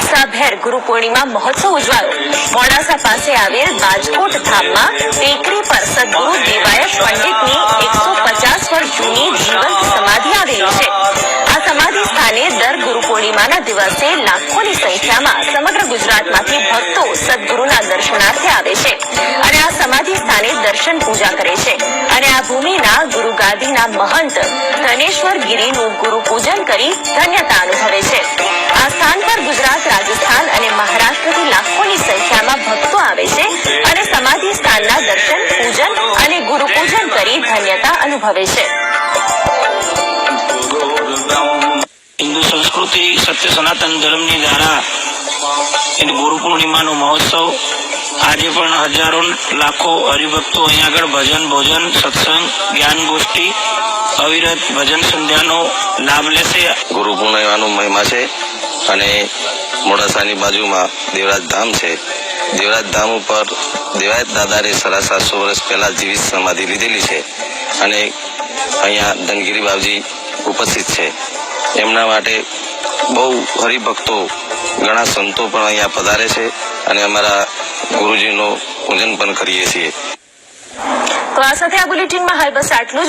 ઉત્સાહભેર ગુરુ પૂર્ણિમા મહોત્સવ ઉજવાયો। મોડાસા પાસે આવેલ બાજકોટ ધામમાં ટેકરી પર સદગુરુ દેવાયત પંડિતની 150 વર્ષ જૂની જીવંત સમાધિ આવેલી છે। આ સમાધિ સ્થાને દર ગુરુ પૂર્ણિમાના દિવસે લાખોની સંખ્યામાં સમગ્ર ગુજરાતમાંથી ભક્તો સદગુરુના દર્શનાર્થે આવે છે અને આ સમાધિ સ્થાને દર્શન પૂજા કરે છે અને આ ભૂમિના ગુરુ ગાદીના મહંત ધનેશ્વર ગિરીનું ગુરુ પૂજન કરી ધન્યતા અનુભવે છે। આ સ્થાન પર ગુજરાત, રાજસ્થાન અને મહારાષ્ટ્રથી લાખોની સંખ્યામાં ભક્તો આવે છે અને સમાધિ સ્થાનના દર્શન, પૂજન અને ગુરુ પૂજન કરી ધન્યતા અનુભવે છે। हिंदू संस्कृति सत्य सनातन धर्म की धारा गुरु पूर्णिमा नो महोत्सव आज हजारों लाखों हरिभक्तों अहीं आगळ भजन, भोजन, सत्संग, ज्ञान गोष्ठी, अविरत भजन संध्या नो लाभ लेशे। गुरु पूर्णिमा नो महिमा है અને મોડાસાની બાજુમાં દેવરાજ ધામ છે। દેવરાજ ધામ ઉપર દેવાયત દાદાએ 750 વર્ષ પહેલા જીવિત સમાધિ લીધેલી છે અને અહીંયા ધનગીરી બાપજી ઉપસ્થિત છે। એમના માટે બહુ હરિભક્તો, ઘણા સંતો પણ અહીંયા પધારે છે અને અમારા ગુરુજીનું પૂજન પણ કરીએ છીએ। તો આ સાથે આ બુલેટિનમાં હાલ બસ આટલું જ।